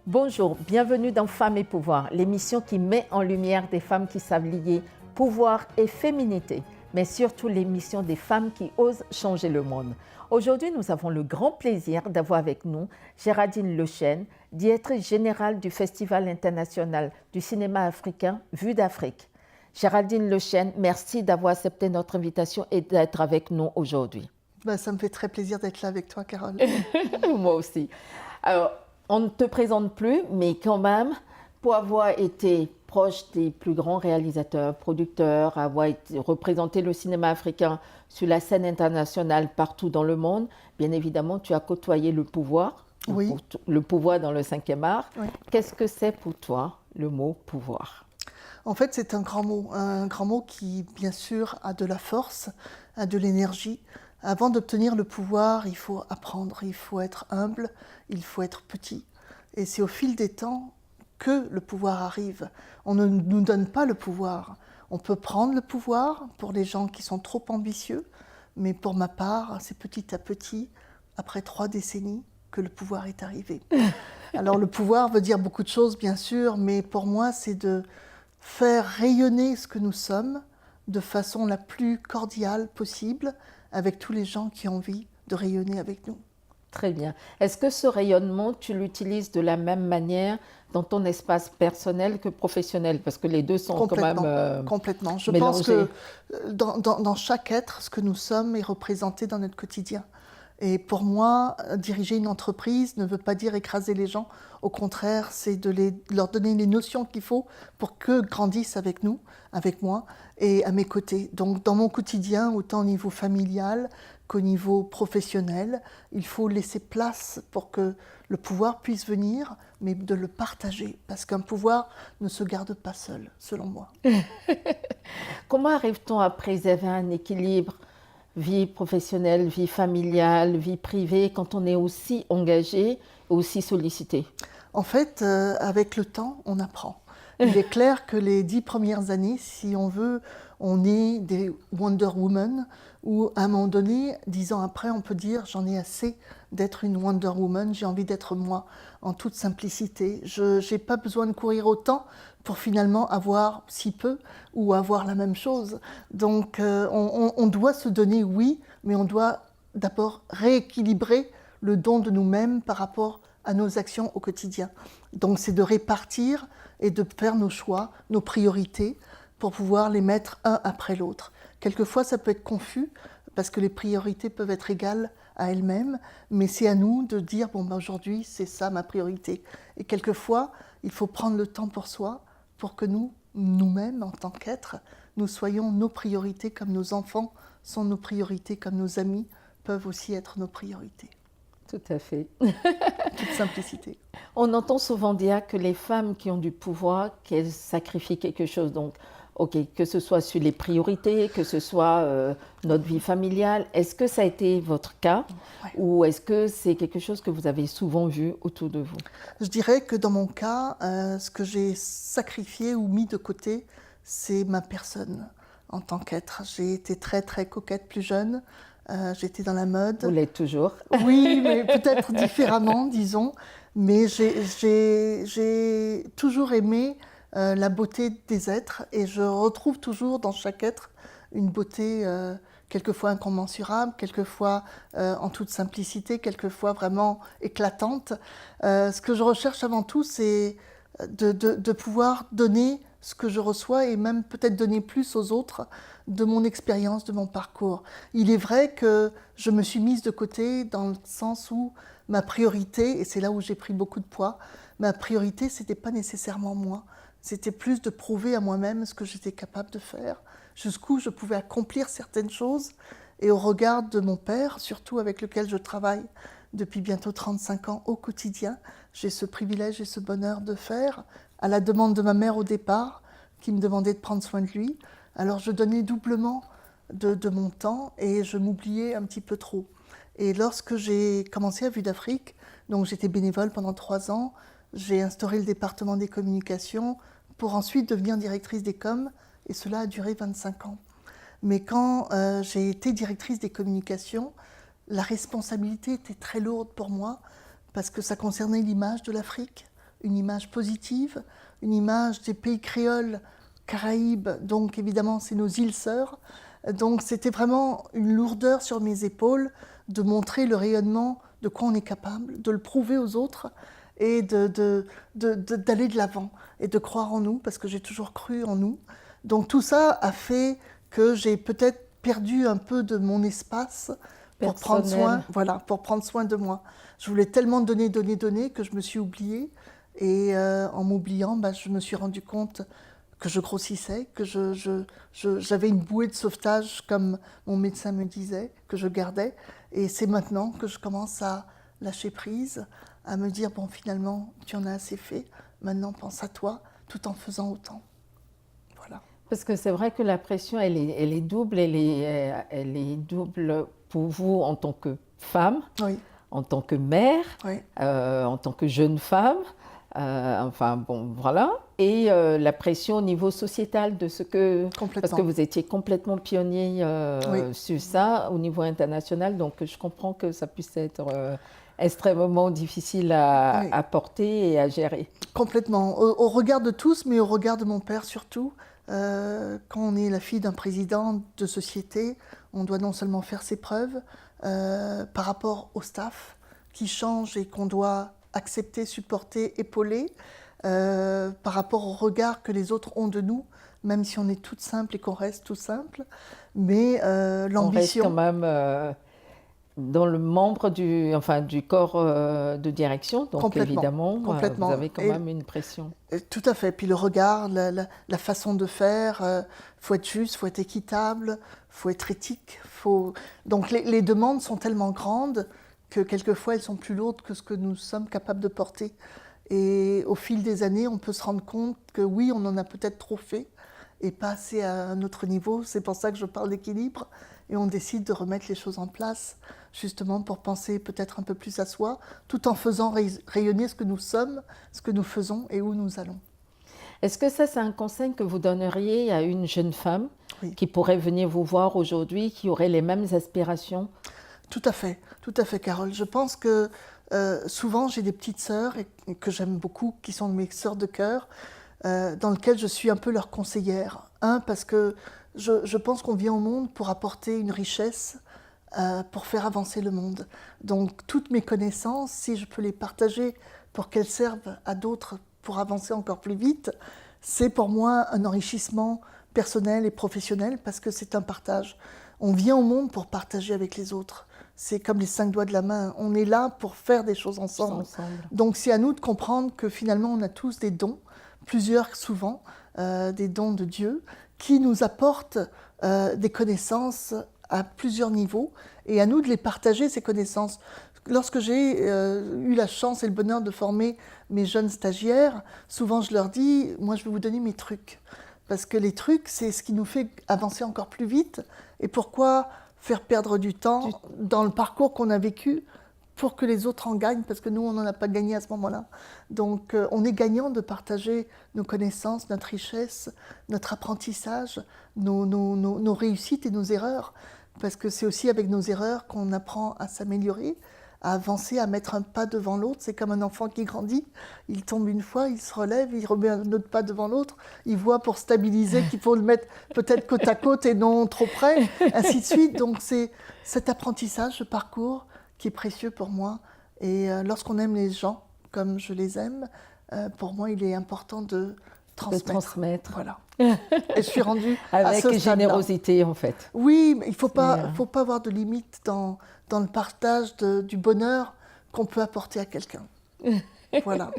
Bonjour, bienvenue dans Femmes et Pouvoir, l'émission qui met en lumière des femmes qui savent lier pouvoir et féminité, mais surtout l'émission des femmes qui osent changer le monde. Aujourd'hui, nous avons le grand plaisir d'avoir avec nous Géraldine Lechêne, directrice générale du Festival international du cinéma africain Vue d'Afrique. Géraldine Lechêne, merci d'avoir accepté notre invitation et d'être avec nous aujourd'hui. Ça me fait très plaisir d'être là avec toi, Carole. Moi aussi. Alors, on ne te présente plus, mais quand même, pour avoir été proche des plus grands réalisateurs, producteurs, avoir représenté le cinéma africain sur la scène internationale partout dans le monde, bien évidemment, tu as côtoyé le pouvoir, Oui. le pouvoir dans le 5e art. Oui. Qu'est-ce que c'est pour toi, le mot pouvoir ? En fait, c'est un grand mot qui, bien sûr, a de la force, a de l'énergie. Avant d'obtenir le pouvoir, il faut apprendre, il faut être humble, il faut être petit. Et c'est au fil des temps que le pouvoir arrive. On ne nous donne pas le pouvoir. On peut prendre le pouvoir pour les gens qui sont trop ambitieux, mais pour ma part, c'est petit à petit, après 3 décennies, que le pouvoir est arrivé. Alors le pouvoir veut dire beaucoup de choses, bien sûr, mais pour moi, c'est de faire rayonner ce que nous sommes de façon la plus cordiale possible avec tous les gens qui ont envie de rayonner avec nous. Très bien. Est-ce que ce rayonnement, tu l'utilises de la même manière dans ton espace personnel que professionnel? Parce que les deux sont quand même Complètement. Je mélangés. pense que dans chaque être, ce que nous sommes est représenté dans notre quotidien. Et pour moi, diriger une entreprise ne veut pas dire écraser les gens. Au contraire, c'est de leur donner les notions qu'il faut pour qu'eux grandissent avec nous, avec moi et à mes côtés. Donc dans mon quotidien, autant au niveau familial qu'au niveau professionnel, il faut laisser place pour que le pouvoir puisse venir, mais de le partager. Parce qu'un pouvoir ne se garde pas seul, selon moi. Comment arrive-t-on à préserver un équilibre vie professionnelle, vie familiale, vie privée, quand on est aussi engagé, aussi sollicité? En fait, avec le temps, on apprend. Il est clair que les 10 premières années, si on veut, on est des Wonder Woman, ou à un moment donné, 10 ans après, on peut dire « j'en ai assez d'être une Wonder Woman, j'ai envie d'être moi, en toute simplicité. Je n'ai pas besoin de courir autant pour finalement avoir si peu ou avoir la même chose. » Donc on doit se donner, oui, mais on doit d'abord rééquilibrer le don de nous-mêmes par rapport à nos actions au quotidien. Donc c'est de répartir et de faire nos choix, nos priorités, pour pouvoir les mettre un après l'autre. Quelquefois, ça peut être confus, parce que les priorités peuvent être égales à elles-mêmes, mais c'est à nous de dire, aujourd'hui, c'est ça ma priorité. Et quelquefois, il faut prendre le temps pour soi, pour que nous-mêmes, en tant qu'êtres, nous soyons nos priorités comme nos enfants sont nos priorités, comme nos amis peuvent aussi être nos priorités. Tout à fait. Toute simplicité. On entend souvent dire que les femmes qui ont du pouvoir, qu'elles sacrifient quelque chose. Donc, que ce soit sur les priorités, que ce soit notre vie familiale. Est-ce que ça a été votre cas? Ouais. Ou est-ce que c'est quelque chose que vous avez souvent vu autour de vous? Je dirais que dans mon cas, ce que j'ai sacrifié ou mis de côté, c'est ma personne en tant qu'être. J'ai été très très coquette plus jeune. J'étais dans la mode. Vous l'êtes toujours. Oui, mais peut-être différemment, disons. Mais j'ai toujours aimé la beauté des êtres et je retrouve toujours dans chaque être une beauté quelquefois incommensurable, quelquefois en toute simplicité, quelquefois vraiment éclatante. Ce que je recherche avant tout, c'est de pouvoir donner ce que je reçois et même peut-être donner plus aux autres de mon expérience, de mon parcours. Il est vrai que je me suis mise de côté dans le sens où ma priorité, et c'est là où j'ai pris beaucoup de poids, ma priorité, c'était pas nécessairement moi. C'était plus de prouver à moi-même ce que j'étais capable de faire, jusqu'où je pouvais accomplir certaines choses. Et au regard de mon père, surtout avec lequel je travaille depuis bientôt 35 ans au quotidien, j'ai ce privilège et ce bonheur de faire, à la demande de ma mère au départ, qui me demandait de prendre soin de lui. Alors je donnais doublement de mon temps et je m'oubliais un petit peu trop. Et lorsque j'ai commencé à Vue d'Afrique, donc j'étais bénévole pendant 3 ans, j'ai instauré le département des communications pour ensuite devenir directrice des coms, et cela a duré 25 ans. Mais quand j'ai été directrice des communications, la responsabilité était très lourde pour moi, parce que ça concernait l'image de l'Afrique, une image positive, une image des pays créoles, Caraïbes, donc évidemment c'est nos îles sœurs. Donc c'était vraiment une lourdeur sur mes épaules de montrer le rayonnement de quoi on est capable, de le prouver aux autres et d'aller de l'avant et de croire en nous, parce que j'ai toujours cru en nous. Donc tout ça a fait que j'ai peut-être perdu un peu de mon espace pour prendre soin, voilà, pour prendre soin de moi. Je voulais tellement donner que je me suis oubliée. Et en m'oubliant, je me suis rendu compte que je grossissais, que j'avais une bouée de sauvetage, comme mon médecin me disait, que je gardais. Et c'est maintenant que je commence à lâcher prise, à me dire, bon, finalement, tu en as assez fait, maintenant pense à toi, tout en faisant autant. Voilà. Parce que c'est vrai que la pression, elle est double, elle est double pour vous en tant que femme, oui. En tant que mère, oui. En tant que jeune femme, enfin bon, voilà. Et la pression au niveau sociétal de ce que... Parce que vous étiez complètement pionnier sur ça au niveau international, donc je comprends que ça puisse être extrêmement difficile à porter et à gérer. Complètement. Au regard de tous, mais au regard de mon père surtout. Quand on est la fille d'un président de société, on doit non seulement faire ses preuves par rapport au staff qui change et qu'on doit accepter, supporter, épauler, par rapport au regard que les autres ont de nous, même si on est toute simple et qu'on reste tout simple. Mais l'ambition... On reste quand même dans le membre du corps de direction, donc évidemment, vous avez quand même une pression. Tout à fait. Puis le regard, la façon de faire, faut être juste, faut être équitable, faut être éthique. Donc les demandes sont tellement grandes que quelquefois elles sont plus lourdes que ce que nous sommes capables de porter. Et au fil des années, on peut se rendre compte que oui, on en a peut-être trop fait et pas assez à un autre niveau. C'est pour ça que je parle d'équilibre. Et on décide de remettre les choses en place, justement pour penser peut-être un peu plus à soi, tout en faisant rayonner ce que nous sommes, ce que nous faisons et où nous allons. Est-ce que ça, c'est un conseil que vous donneriez à une jeune femme qui pourrait venir vous voir aujourd'hui, qui aurait les mêmes aspirations? Tout à fait, Carole. Je pense que souvent, j'ai des petites sœurs et que j'aime beaucoup, qui sont mes sœurs de cœur, dans lesquelles je suis un peu leur conseillère. Parce que je pense qu'on vient au monde pour apporter une richesse, pour faire avancer le monde. Donc toutes mes connaissances, si je peux les partager pour qu'elles servent à d'autres pour avancer encore plus vite, c'est pour moi un enrichissement personnel et professionnel, parce que c'est un partage. On vient au monde pour partager avec les autres. C'est comme les 5 doigts de la main. On est là pour faire des choses ensemble. Donc c'est à nous de comprendre que finalement on a tous des dons, plusieurs souvent, des dons de Dieu, qui nous apportent des connaissances à plusieurs niveaux, et à nous de les partager, ces connaissances. Lorsque j'ai eu la chance et le bonheur de former mes jeunes stagiaires, souvent je leur dis, moi je vais vous donner mes trucs. Parce que les trucs, c'est ce qui nous fait avancer encore plus vite. Et pourquoi faire perdre du temps dans le parcours qu'on a vécu pour que les autres en gagnent, parce que nous, on n'en a pas gagné à ce moment-là. Donc, on est gagnant de partager nos connaissances, notre richesse, notre apprentissage, nos réussites et nos erreurs. Parce que c'est aussi avec nos erreurs qu'on apprend à s'améliorer, à avancer, à mettre un pas devant l'autre. C'est comme un enfant qui grandit. Il tombe une fois, il se relève, il remet un autre pas devant l'autre. Il voit pour stabiliser qu'il faut le mettre peut-être côte à côte et non trop près, ainsi de suite. Donc, c'est cet apprentissage, ce parcours, qui est précieux pour moi. Et lorsqu'on aime les gens comme je les aime, pour moi, il est important de transmettre. Voilà. Et je suis rendue avec à ce générosité, en fait. Oui, mais il ne faut pas avoir de limite dans le partage du bonheur qu'on peut apporter à quelqu'un. Voilà.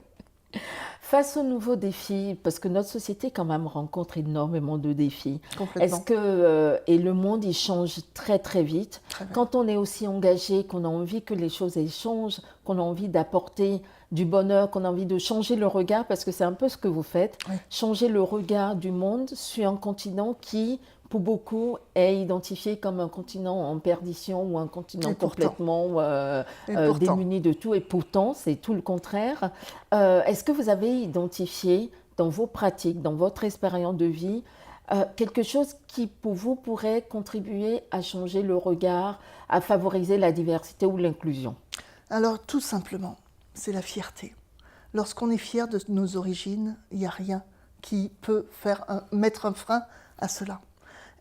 Face aux nouveaux défis, parce que notre société quand même rencontre énormément de défis, complètement. Est-ce que, et le monde il change très très vite, quand on est aussi engagé, qu'on a envie que les choses elles changent, qu'on a envie d'apporter du bonheur, qu'on a envie de changer le regard, parce que c'est un peu ce que vous faites, changer le regard du monde sur un continent qui, pour beaucoup, est identifié comme un continent en perdition ou un continent complètement démuni de tout. Et pourtant, c'est tout le contraire. Est-ce que vous avez identifié dans vos pratiques, dans votre expérience de vie, quelque chose qui, pour vous, pourrait contribuer à changer le regard, à favoriser la diversité ou l'inclusion? Alors, tout simplement, c'est la fierté. lorsqu'on est fier de nos origines, il n'y a rien qui peut mettre un frein à cela.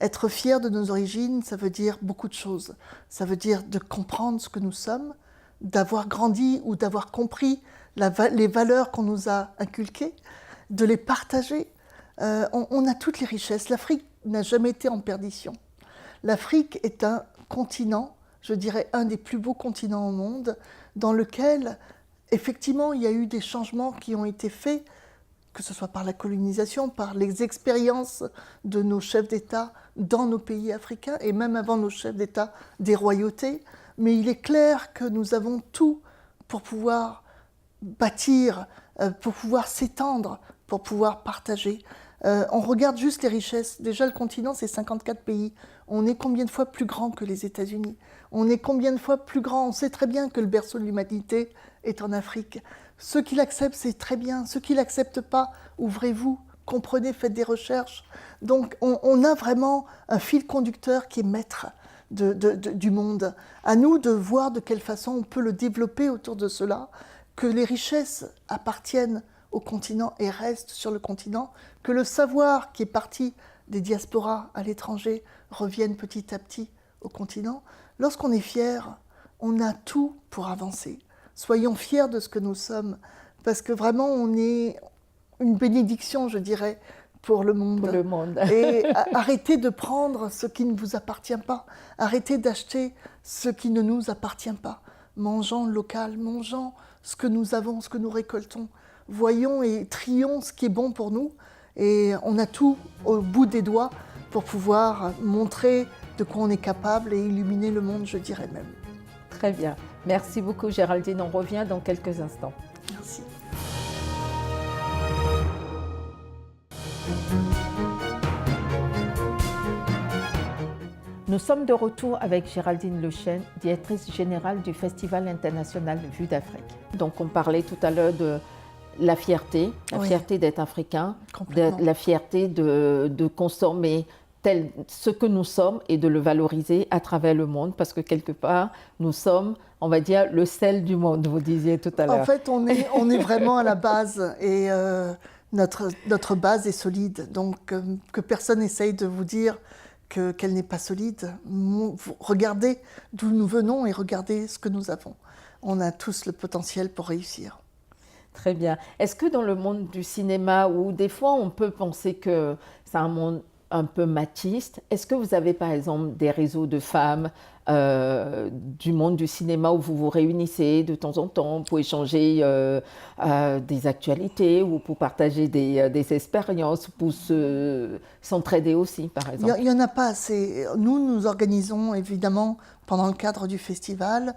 Être fier de nos origines, ça veut dire beaucoup de choses. Ça veut dire de comprendre ce que nous sommes, d'avoir grandi ou d'avoir compris les valeurs qu'on nous a inculquées, de les partager. On a toutes les richesses. L'Afrique n'a jamais été en perdition. L'Afrique est un continent, je dirais un des plus beaux continents au monde, dans lequel, effectivement, il y a eu des changements qui ont été faits, que ce soit par la colonisation, par les expériences de nos chefs d'État dans nos pays africains, et même avant nos chefs d'État des royautés. Mais il est clair que nous avons tout pour pouvoir bâtir, pour pouvoir s'étendre, pour pouvoir partager. On regarde juste les richesses. Déjà, le continent, c'est 54 pays. On est combien de fois plus grand que les États-Unis? On est combien de fois plus grand? On sait très bien que le berceau de l'humanité est en Afrique. Ceux qui l'acceptent, c'est très bien. Ceux qui ne l'acceptent pas, ouvrez-vous, comprenez, faites des recherches. Donc, on a vraiment un fil conducteur qui est maître du monde. À nous de voir de quelle façon on peut le développer autour de cela, que les richesses appartiennent au continent et restent sur le continent, que le savoir qui est parti des diasporas à l'étranger revienne petit à petit au continent. Lorsqu'on est fier, on a tout pour avancer. Soyons fiers de ce que nous sommes, parce que vraiment on est une bénédiction, je dirais, pour le monde. Pour le monde. Et arrêtez de prendre ce qui ne vous appartient pas. Arrêtez d'acheter ce qui ne nous appartient pas. Mangeons local, mangeons ce que nous avons, ce que nous récoltons. Voyons et trions ce qui est bon pour nous. Et on a tout au bout des doigts pour pouvoir montrer de quoi on est capable et illuminer le monde, je dirais même. Très bien. Merci beaucoup Géraldine. On revient dans quelques instants. Merci. Nous sommes de retour avec Géraldine Lechesne, directrice générale du Festival international Vue d'Afrique. Donc on parlait tout à l'heure de la fierté d'être africain, la fierté de consommer ce que nous sommes et de le valoriser à travers le monde, parce que quelque part, nous sommes, on va dire, le sel du monde, vous disiez tout à l'heure. En fait, on est vraiment à la base et notre base est solide. Donc, que personne n'essaye de vous dire qu'elle n'est pas solide. Regardez d'où nous venons et regardez ce que nous avons. On a tous le potentiel pour réussir. Très bien. Est-ce que dans le monde du cinéma, où des fois on peut penser que c'est un monde un peu machiste, est-ce que vous avez par exemple des réseaux de femmes du monde du cinéma où vous vous réunissez de temps en temps pour échanger des actualités ou pour partager des expériences, pour s'entraider aussi par exemple? Il n'y en a pas assez. Nous organisons évidemment pendant le cadre du festival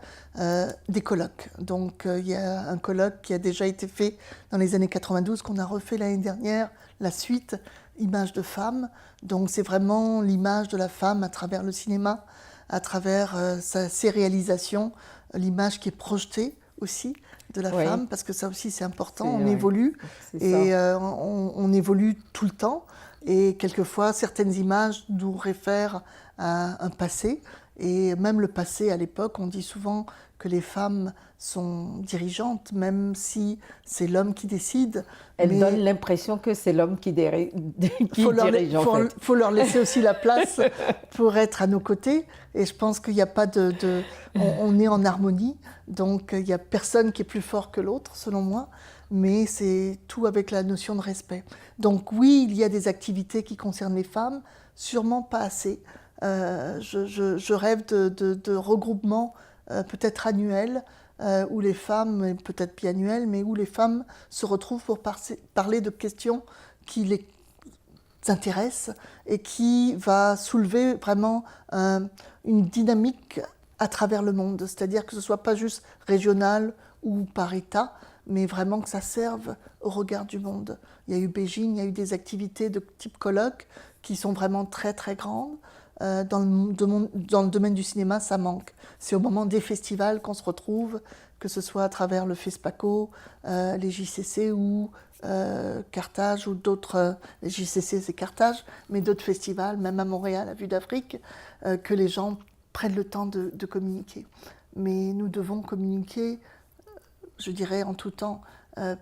des colloques. Donc il y a un colloque qui a déjà été fait dans les années 92 qu'on a refait l'année dernière, la suite, Images de femmes. Donc c'est vraiment l'image de la femme à travers le cinéma, à travers ses réalisations, l'image qui est projetée aussi de la femme, parce que ça aussi c'est important, on évolue et on évolue tout le temps et quelquefois certaines images nous réfèrent à un passé et même le passé à l'époque, on dit souvent que les femmes sont dirigeantes, même si c'est l'homme qui décide. Elles donnent l'impression que c'est l'homme qui dirige. Il faut leur laisser aussi la place pour être à nos côtés. Et je pense qu'il n'y a pas on est en harmonie, donc il n'y a personne qui est plus fort que l'autre, selon moi. Mais c'est tout avec la notion de respect. Donc oui, il y a des activités qui concernent les femmes, sûrement pas assez. Je rêve de regroupements peut-être annuels, où les femmes, peut-être biannuels, mais où les femmes se retrouvent pour parler de questions qui les intéressent et qui va soulever vraiment une dynamique à travers le monde. C'est-à-dire que ce ne soit pas juste régional ou par État, mais vraiment que ça serve au regard du monde. Il y a eu Beijing, il y a eu des activités de type colloque qui sont vraiment très très grandes. Dans le domaine du cinéma, ça manque. C'est au moment des festivals qu'on se retrouve, que ce soit à travers le FESPACO, les JCC ou Carthage ou d'autres. Les JCC, c'est Carthage, mais d'autres festivals, même à Montréal, à Vue d'Afrique, que les gens prennent le temps de communiquer. Mais nous devons communiquer, je dirais, en tout temps.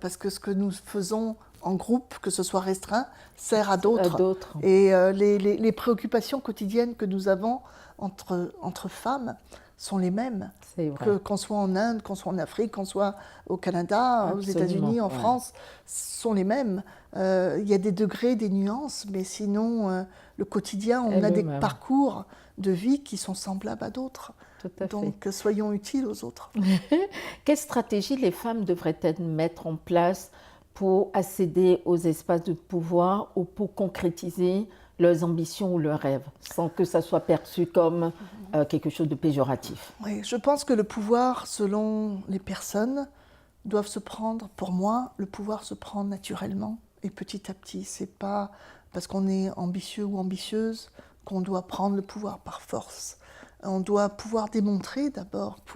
parce que ce que nous faisons en groupe, que ce soit restreint, sert à d'autres. d'autres. Et les préoccupations quotidiennes que nous avons entre femmes sont les mêmes, C'est vrai. qu'on soit en Inde, qu'on soit en Afrique, qu'on soit au Canada, aux Absolument, États-Unis, en ouais. France, sont les mêmes. Il y a des degrés, des nuances, mais sinon, le quotidien, on Et a le des même. parcours de vie qui sont semblables à d'autres. Tout à fait. Donc, soyons utiles aux autres. Quelle stratégie les femmes devraient-elles mettre en place pour accéder aux espaces de pouvoir ou pour concrétiser leurs ambitions ou leurs rêves, sans que ça soit perçu comme quelque chose de péjoratif? Oui, je pense que le pouvoir, selon les personnes, doivent se prendre, pour moi, le pouvoir se prend naturellement et petit à petit. C'est pas parce qu'on est ambitieux ou ambitieuse qu'on doit prendre le pouvoir par force. On doit pouvoir démontrer d'abord, ce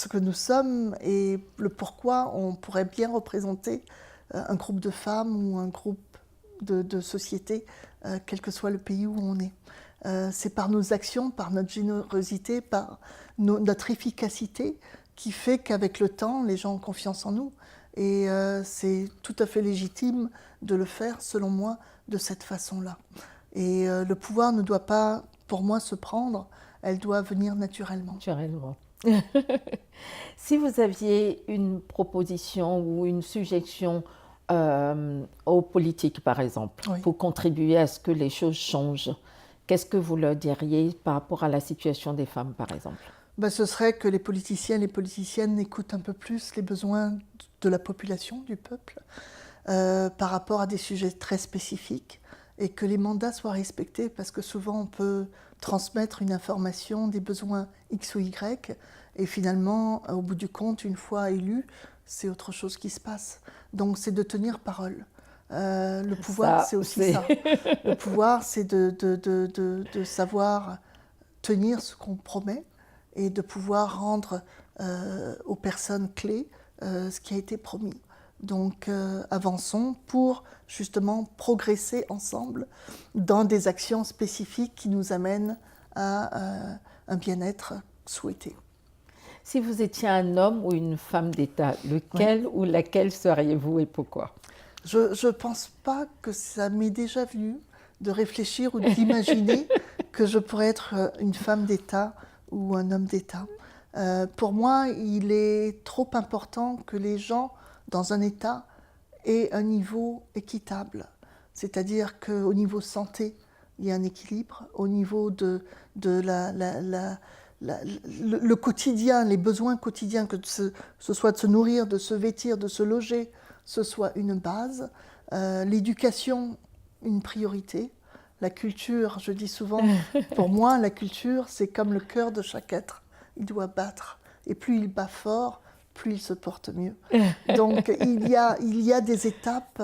que nous sommes et le pourquoi on pourrait bien représenter un groupe de femmes ou un groupe de société, quel que soit le pays où on est. C'est par nos actions, par notre générosité, par notre efficacité qui fait qu'avec le temps, les gens ont confiance en nous. Et c'est tout à fait légitime de le faire, selon moi, de cette façon-là. Et le pouvoir ne doit pas, pour moi, se prendre, elle doit venir naturellement. Naturellement. Si vous aviez une proposition ou une suggestion aux politiques, par exemple, Oui. pour contribuer à ce que les choses changent, qu'est-ce que vous leur diriez par rapport à la situation des femmes, par exemple? Ben, ce serait que les politiciens et les politiciennes écoutent un peu plus les besoins de la population, du peuple, par rapport à des sujets très spécifiques, et que les mandats soient respectés, parce que souvent on peut transmettre une information, des besoins X ou Y, et finalement, au bout du compte, une fois élu, c'est autre chose qui se passe. Donc c'est de tenir parole. Le pouvoir, c'est aussi ça. Le pouvoir, c'est de savoir tenir ce qu'on promet et de pouvoir rendre aux personnes clés ce qui a été promis. Donc avançons pour justement progresser ensemble dans des actions spécifiques qui nous amènent à un bien-être souhaité. Si vous étiez un homme ou une femme d'État, lequel ou laquelle seriez-vous et pourquoi? Je ne pense pas que ça m'est déjà venu de réfléchir ou d'imaginer que je pourrais être une femme d'État ou un homme d'État. Pour moi, il est trop important que les gens dans un État aient un niveau équitable. C'est-à-dire qu'au niveau santé, il y a un équilibre. Au niveau de le quotidien, les besoins quotidiens, que ce soit de se nourrir, de se vêtir, de se loger, ce soit une base. L'éducation, une priorité. La culture, je dis souvent, pour moi, la culture, c'est comme le cœur de chaque être. Il doit battre. Et plus il bat fort, plus il se porte mieux. Donc, il y a des étapes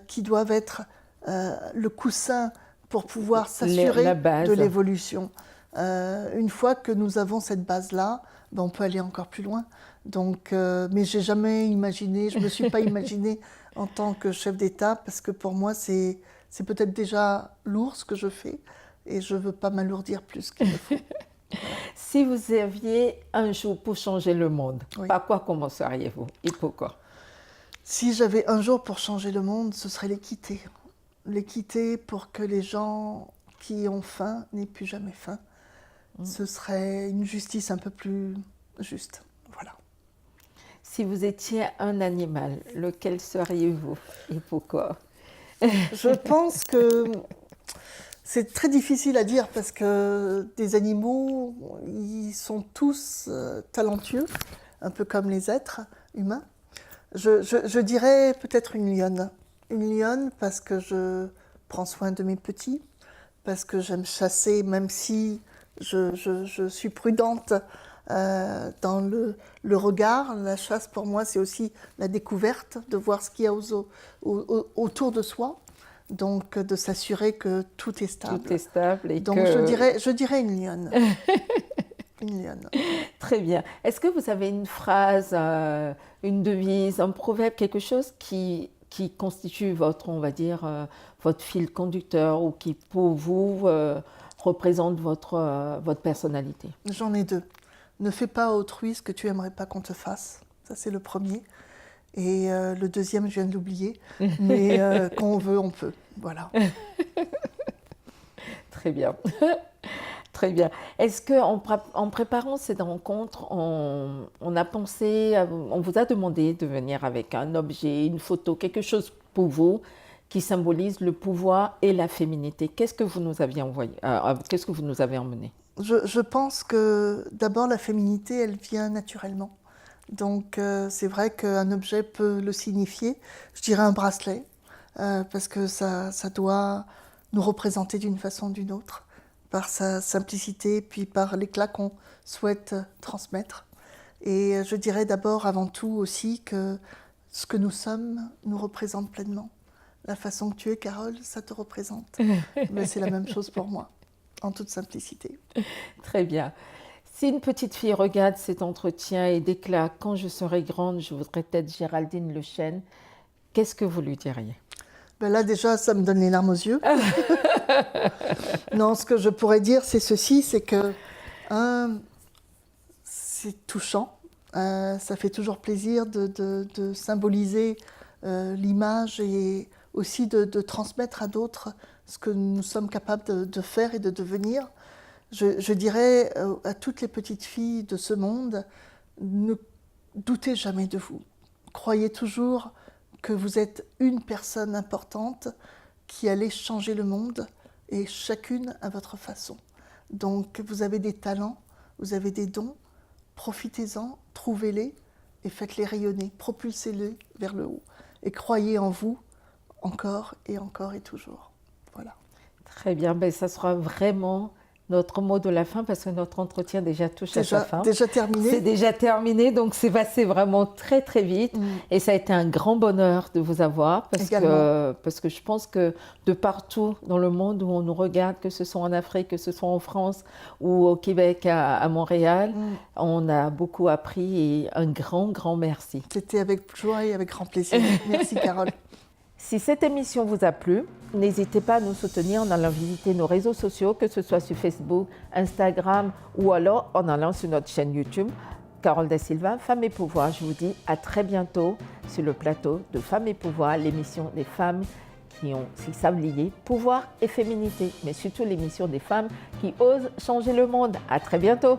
qui doivent être le coussin pour pouvoir s'assurer de l'évolution. Une fois que nous avons cette base-là, ben on peut aller encore plus loin. Donc, mais j'ai jamais imaginé, je me suis pas imaginée en tant que chef d'État, parce que pour moi, c'est peut-être déjà lourd ce que je fais, et je veux pas m'alourdir plus qu'il ne faut. Si vous aviez un jour pour changer le monde, Oui. par quoi commenceriez-vous et pourquoi? Si j'avais un jour pour changer le monde, ce serait l'équité. L'équité pour que les gens qui ont faim n'aient plus jamais faim. Ce serait une justice un peu plus juste. Voilà. Si vous étiez un animal, lequel seriez-vous et pourquoi? Je pense que c'est très difficile à dire parce que des animaux, ils sont tous talentueux, un peu comme les êtres humains. Je dirais peut-être une lionne. Une lionne parce que je prends soin de mes petits, parce que j'aime chasser, même si je suis prudente dans le regard. La chasse, pour moi, c'est aussi la découverte, de voir ce qu'il y a autour de soi. Donc, de s'assurer que tout est stable. Tout est stable et donc, que... je dirais une lionne. Une lionne. Très bien. Est-ce que vous avez une phrase, une devise, un proverbe, quelque chose qui constitue votre, on va dire, votre fil conducteur ou qui, pour vous, représente votre personnalité? J'en ai deux. Ne fais pas à autrui ce que tu aimerais pas qu'on te fasse. Ça, c'est le premier. Et le deuxième, je viens de l'oublier. Mais quand on veut, on peut. Voilà. Très bien. Très bien. Est-ce qu'en préparant cette rencontre, on a pensé, on vous a demandé de venir avec un objet, une photo, quelque chose pour vous qui symbolise le pouvoir et la féminité? Qu'est-ce que vous nous aviez envoyé, qu'est-ce que vous nous avez emmené? Je pense que d'abord, la féminité, elle vient naturellement. Donc, c'est vrai qu'un objet peut le signifier. Je dirais un bracelet, parce que ça doit nous représenter d'une façon ou d'une autre, par sa simplicité, puis par l'éclat qu'on souhaite transmettre. Et je dirais d'abord, avant tout aussi, que ce que nous sommes nous représente pleinement. La façon que tu es, Carole, ça te représente. Mais c'est la même chose pour moi, en toute simplicité. Très bien. Si une petite fille regarde cet entretien et déclare « Quand je serai grande, je voudrais être Géraldine Lechêne », qu'est-ce que vous lui diriez? Ben là, déjà, ça me donne les larmes aux yeux. Non, ce que je pourrais dire, c'est ceci, c'est que c'est touchant. Ça fait toujours plaisir de symboliser l'image et aussi de transmettre à d'autres ce que nous sommes capables de faire et de devenir. Je dirais à toutes les petites filles de ce monde, ne doutez jamais de vous. Croyez toujours que vous êtes une personne importante qui allait changer le monde, et chacune à votre façon. Donc vous avez des talents, vous avez des dons, profitez-en, trouvez-les et faites-les rayonner, propulsez-les vers le haut. Et croyez en vous encore et encore et toujours. Voilà. Très bien, ben, ça sera vraiment notre mot de la fin parce que notre entretien déjà touche à sa fin. Déjà terminé. C'est déjà terminé, donc c'est passé vraiment très très vite. Et ça a été un grand bonheur de vous avoir parce que je pense que de partout dans le monde où on nous regarde, que ce soit en Afrique, que ce soit en France ou au Québec, à Montréal, on a beaucoup appris et un grand merci. C'était avec joie et avec grand plaisir. Merci Carole. Si cette émission vous a plu, n'hésitez pas à nous soutenir en allant visiter nos réseaux sociaux, que ce soit sur Facebook, Instagram ou alors en allant sur notre chaîne YouTube. Carole Da Silva, Femmes et Pouvoir. Je vous dis à très bientôt sur le plateau de Femmes et Pouvoir, l'émission des femmes qui savent lier pouvoir et féminité, mais surtout l'émission des femmes qui osent changer le monde. À très bientôt.